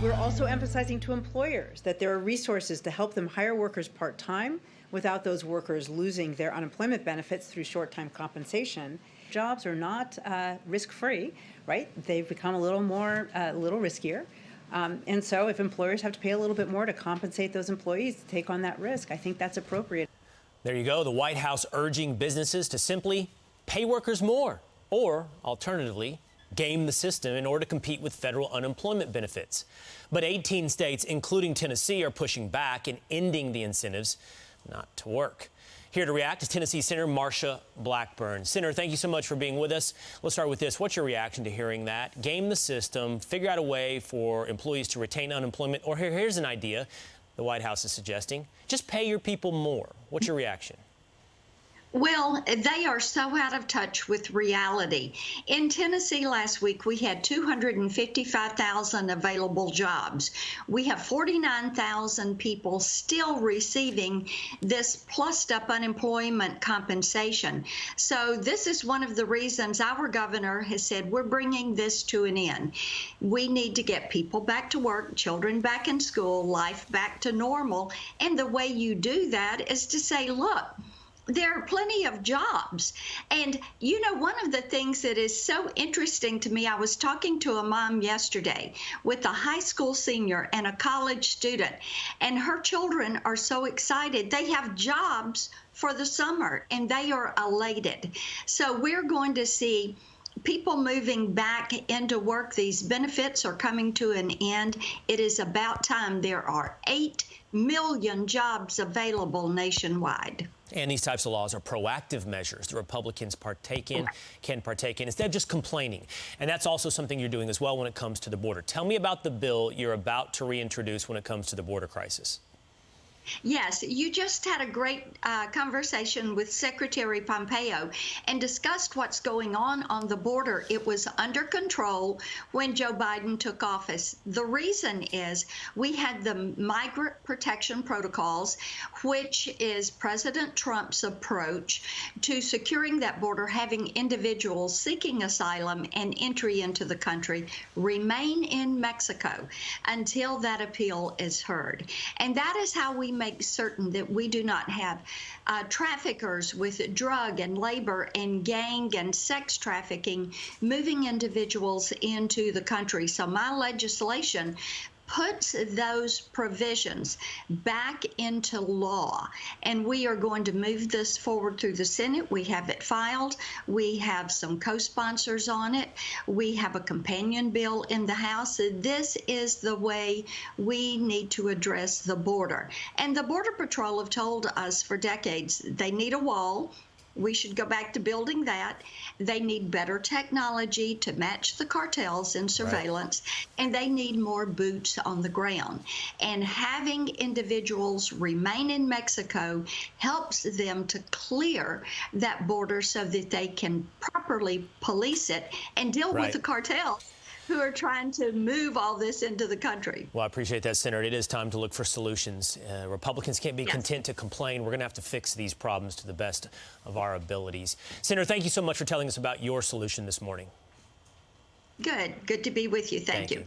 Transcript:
We're also emphasizing to employers that there are resources to help them hire workers part-time without those workers losing their unemployment benefits through short-time compensation. Jobs are not risk-free, right? They've become a little riskier. And so if employers have to pay a little bit more to compensate those employees to take on that risk, I think that's appropriate. There you go. The White House urging businesses to simply pay workers more, or alternatively, game the system in order to compete with federal unemployment benefits. But 18 states, including Tennessee, are pushing back and ending the incentives not to work. Here to react is Tennessee Senator Marsha Blackburn. Senator, thank you so much for being with us. Let's start with this. What's your reaction to hearing that? Game the system, figure out a way for employees to retain unemployment, or here's an idea the White House is suggesting. Just pay your people more. What's your reaction? Well, they are so out of touch with reality. In Tennessee last week, we had 255,000 available jobs. We have 49,000 people still receiving this plussed up unemployment compensation. So this is one of the reasons our governor has said we're bringing this to an end. We need to get people back to work, children back in school, life back to normal. And the way you do that is to say, look, there are plenty of jobs. And, you know, one of the things that is so interesting to me, I was talking to a mom yesterday with a high school senior and a college student, and her children are so excited. They have jobs for the summer, and they are elated. So we're going to see people moving back into work. These benefits are coming to an end. It is about time. There are 8 million jobs available nationwide. And these types of laws are proactive measures the Republicans can partake in instead of just complaining. And that's also something you're doing as well when it comes to the border. Tell me about the bill you're about to reintroduce when it comes to the border crisis. Yes, you just had a great conversation with Secretary Pompeo and discussed what's going on the border. It was under control when Joe Biden took office. The reason is we had the migrant protection protocols, which is President Trump's approach to securing that border, having individuals seeking asylum and entry into the country remain in Mexico until that appeal is heard. And that is how we make certain that we do not have traffickers with drug and labor and gang and sex trafficking moving individuals into the country. So my legislation puts those provisions back into law, and we are going to move this forward through the Senate. We have it filed. We have some co-sponsors on it. We have a companion bill in the House. This is the way we need to address the border. And the Border Patrol have told us for decades they need a wall. We should go back to building that. They need better technology to match the cartels in surveillance, right, and they need more boots on the ground. And having individuals remain in Mexico helps them to clear that border so that they can properly police it and deal with the cartels who are trying to move all this into the country. Well, I appreciate that, Senator. It is time to look for solutions. Republicans can't be content to complain. We're going to have to fix these problems to the best of our abilities. Senator, thank you so much for telling us about your solution this morning. Good to be with you. Thank you.